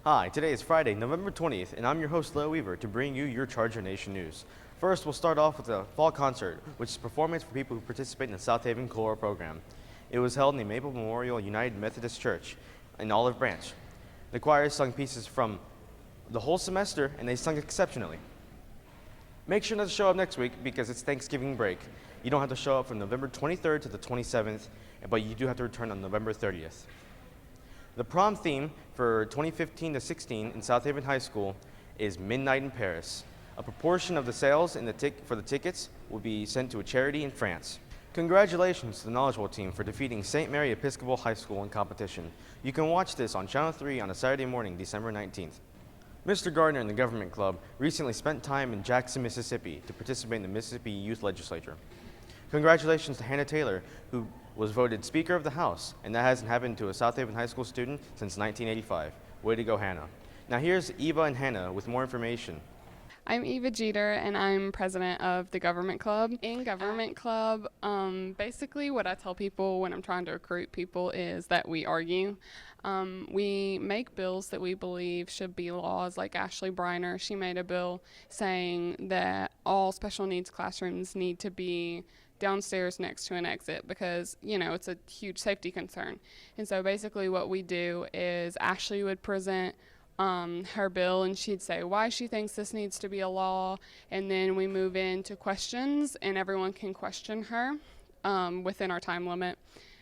Hi, today is Friday, November 20th, and I'm your host, Leo Weaver, to bring you your Charger Nation news. First, we'll start off with the Fall Concert, which is a performance for people who participate in the South Haven Choral program. It was held in the Maple Memorial United Methodist Church in Olive Branch. The choir sung pieces from the whole semester, and they sung exceptionally. Make sure not to show up next week because it's Thanksgiving break. You don't have to show up from November 23rd to the 27th, but you do have to return on November 30th. The prom theme for 2015 to 16 in South Haven High School is Midnight in Paris. A proportion of the sales for the tickets will be sent to a charity in France. Congratulations to the Knowledge Bowl team for defeating St. Mary Episcopal High School in competition. You can watch this on Channel 3 on a Saturday morning, December 19th. Mr. Gardner and the Government Club recently spent time in Jackson, Mississippi to participate in the Mississippi Youth Legislature. Congratulations to Hannah Taylor, who was voted Speaker of the House, and that hasn't happened to a South Haven High School student since 1985. Way to go, Hannah. Now here's Eva and Hannah with more information. I'm Eva Jeter, and I'm president of the Government Club. In Government Club, basically what I tell people when I'm trying to recruit people is that we argue. We make bills that we believe should be laws, like Ashley Briner. She made a bill saying that all special needs classrooms need to be downstairs next to an exit because, it's a huge safety concern. And so basically what we do is Ashley would present her bill, and she'd say why she thinks this needs to be a law, and then we move into questions, and everyone can question her within our time limit,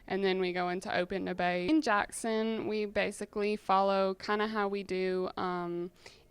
and then we go into open debate. In Jackson, we basically follow kind of how we do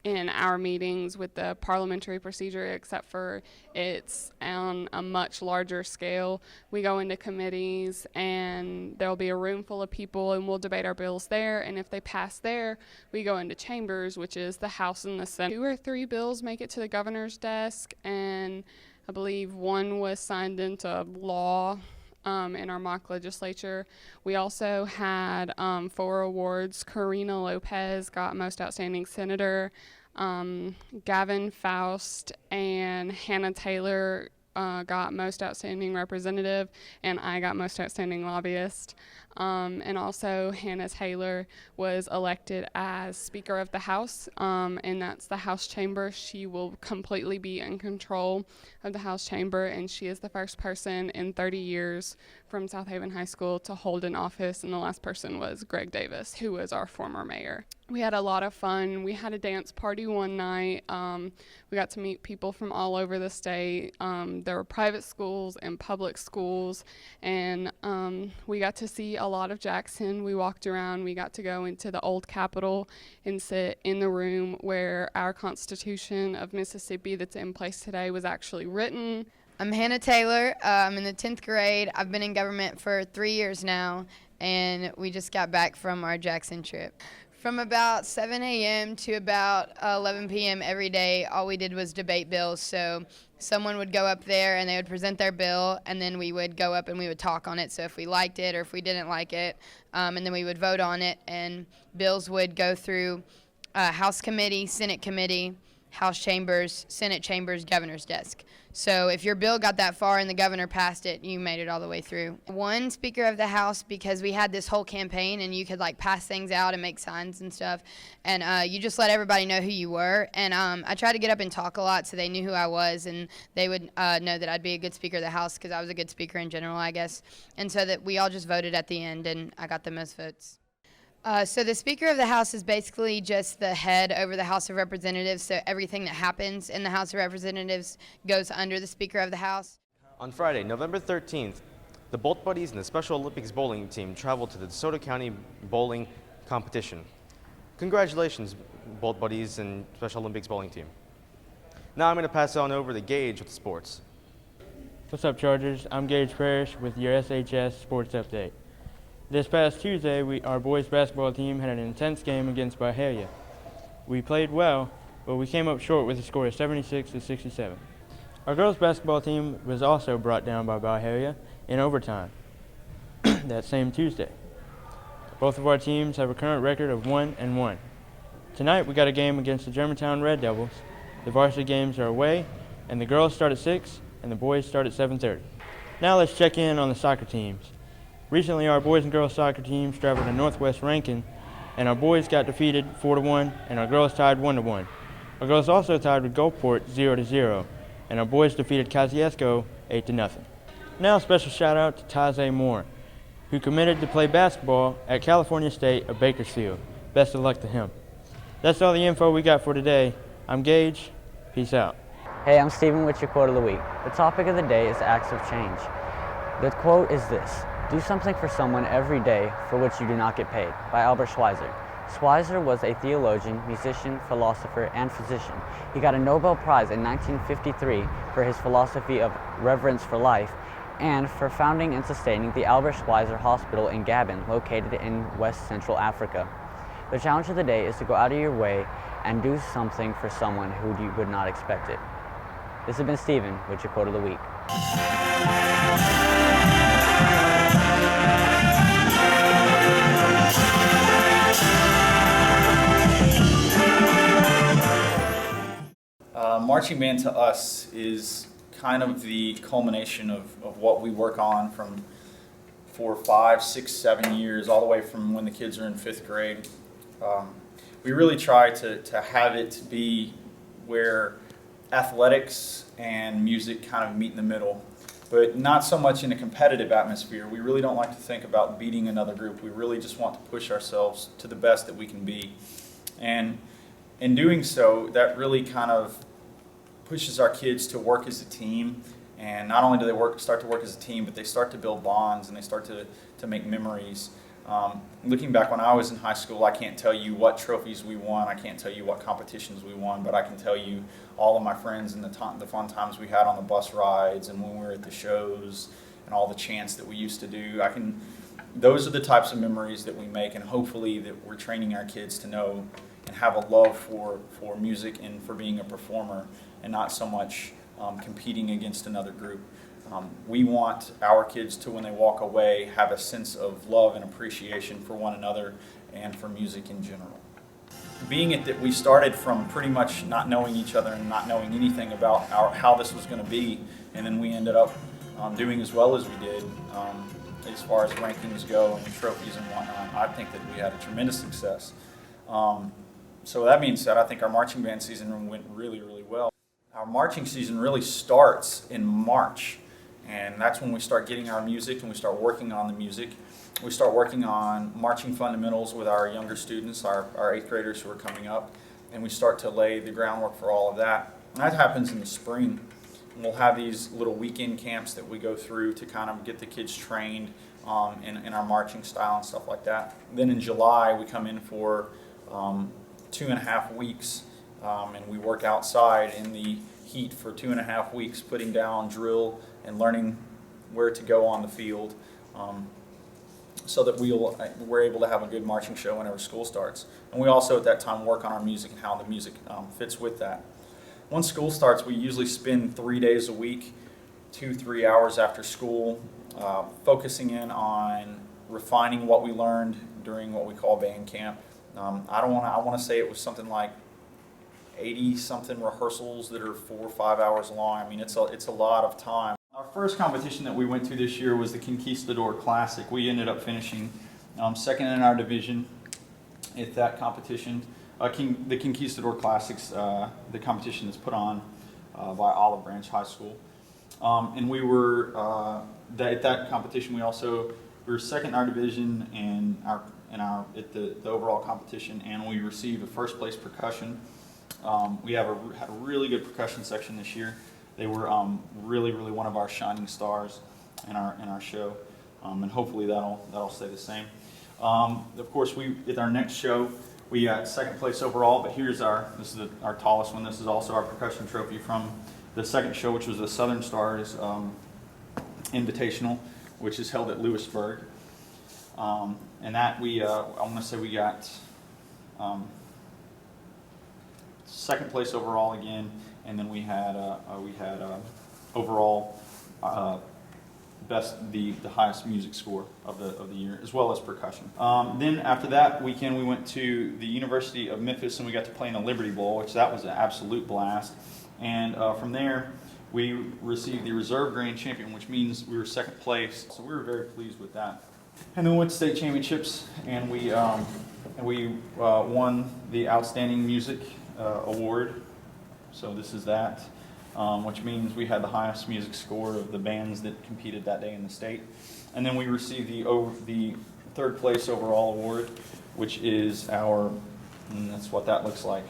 in our meetings with the parliamentary procedure, except for it's on a much larger scale. We go into committees, and there'll be a room full of people, and we'll debate our bills there, and if they pass there, we go into chambers, which is the House and the Senate. 2 or 3 bills make it to the governor's desk, and I believe one was signed into law in our mock legislature. We also had 4 awards. Karina Lopez got Most Outstanding Senator, Gavin Faust and Hannah Taylor got Most Outstanding Representative, and I got Most Outstanding Lobbyist. And also Hannah Taylor was elected as Speaker of the House, and that's the House Chamber. She will completely be in control of the House Chamber, and she is the first person in 30 years from South Haven High School to hold an office, and the last person was Greg Davis, who was our former mayor. We had a lot of fun. We had a dance party one night. We got to meet people from all over the state. There were private schools and public schools, and we got to see a lot of Jackson. We walked around. We got to go into the old Capitol and sit in the room where our Constitution of Mississippi that's in place today was actually written. I'm Hannah Taylor. I'm in the 10th grade. I've been in government for 3 years now, and we just got back from our Jackson trip. From about 7 a.m. to about 11 p.m. every day, all we did was debate bills. So someone would go up there and they would present their bill, and then we would go up and we would talk on it. So if we liked it or if we didn't like it, and then we would vote on it, and bills would go through House Committee, Senate Committee, House Chambers, Senate Chambers, Governor's Desk. So if your bill got that far and the governor passed it, you made it all the way through. One Speaker of the House, because we had this whole campaign and you could pass things out and make signs and stuff, and you just let everybody know who you were. And I tried to get up and talk a lot so they knew who I was, and they would know that I'd be a good Speaker of the House because I was a good speaker in general, I guess. And so that we all just voted at the end, and I got the most votes. So the Speaker of the House is basically just the head over the House of Representatives, so everything that happens in the House of Representatives goes under the Speaker of the House. On Friday, November 13th, the Bolt Buddies and the Special Olympics bowling team traveled to the DeSoto County bowling competition. Congratulations, Bolt Buddies and Special Olympics bowling team. Now I'm going to pass it on over to Gage with sports. What's up, Chargers? I'm Gage Parrish with your SHS Sports Update. This past Tuesday, our boys basketball team had an intense game against Byhalia. We played well, but we came up short with a score of 76-67. Our girls basketball team was also brought down by Byhalia in overtime that same Tuesday. Both of our teams have a current record of 1-1. Tonight, we got a game against the Germantown Red Devils. The varsity games are away, and the girls start at 6 and the boys start at 7:30. Now let's check in on the soccer teams. Recently, our boys and girls soccer teams traveled to Northwest Rankin and our boys got defeated 4-1, and our girls tied 1-1. Our girls also tied with Gulfport 0-0, and our boys defeated Kosciuszko 8-0. Now a special shout out to Taze Moore, who committed to play basketball at California State of Bakersfield. Best of luck to him. That's all the info we got for today. I'm Gage. Peace out. Hey, I'm Steven with your quote of the week. The topic of the day is acts of change. The quote is this: "Do something for someone every day for which you do not get paid," by Albert Schweitzer. Schweitzer was a theologian, musician, philosopher, and physician. He got a Nobel Prize in 1953 for his philosophy of reverence for life and for founding and sustaining the Albert Schweitzer Hospital in Gabon, located in West Central Africa. The challenge of the day is to go out of your way and do something for someone who you would not expect it. This has been Steven with your quote of the week. Marching band to us is kind of the culmination of what we work on from 4, 5, 6, 7 years, all the way from when the kids are in 5th grade. We really try to have it be where athletics and music kind of meet in the middle, but not so much in a competitive atmosphere. We really don't like to think about beating another group. We really just want to push ourselves to the best that we can be. And in doing so, that really kind of pushes our kids to work as a team. And not only do they start to work as a team, but they start to build bonds and they start to make memories. Looking back when I was in high school, I can't tell you what trophies we won, I can't tell you what competitions we won, but I can tell you all of my friends and the fun times we had on the bus rides and when we were at the shows and all the chants that we used to do. Those are the types of memories that we make, and hopefully that we're training our kids to know and have a love for music and for being a performer, and not so much competing against another group. We want our kids to, when they walk away, have a sense of love and appreciation for one another and for music in general. Being it that we started from pretty much not knowing each other and not knowing anything about how this was going to be, and then we ended up doing as well as we did as far as rankings go and trophies and whatnot, I think that we had a tremendous success. So that being said, I think our marching band season went really, really well. Our marching season really starts in March, and that's when we start getting our music and we start working on the music. We start working on marching fundamentals with our younger students, our 8th graders who are coming up, and we start to lay the groundwork for all of that. And that happens in the spring. And we'll have these little weekend camps that we go through to kind of get the kids trained in our marching style and stuff like that. Then in July, we come in for 2.5 weeks, and we work outside in the heat for 2.5 weeks, putting down drill and learning where to go on the field, so that we're able to have a good marching show whenever school starts. And we also at that time work on our music and how the music fits with that. Once school starts, we usually spend 3 days a week, 2-3 hours after school, focusing in on refining what we learned during what we call band camp. I want to say it was something like 80-something rehearsals that are 4 or 5 hours long. I mean, it's a lot of time. Our first competition that we went to this year was the Conquistador Classic. We ended up finishing second in our division at that competition. The Conquistador Classics, the competition is put on by Olive Branch High School. And we were, at that competition, we were second in our division and at the overall competition, and we received a first place percussion. We had a really good percussion section this year. They were really, really one of our shining stars in our show, and hopefully that'll stay the same. Of course, at our next show, we got second place overall. But this is our tallest one. This is also our percussion trophy from the second show, which was the Southern Stars Invitational, which is held at Lewisburg. And that I want to say we got second place overall again, and then we had overall the highest music score of the year, as well as percussion. Then after that weekend, we went to the University of Memphis and we got to play in the Liberty Bowl, which that was an absolute blast. And from there, we received the reserve grand champion, which means we were second place. So we were very pleased with that. And then we went to state championships, and we won the Outstanding Music Award. So this is that, which means we had the highest music score of the bands that competed that day in the state. And then we received the third place overall award, which is that's what that looks like.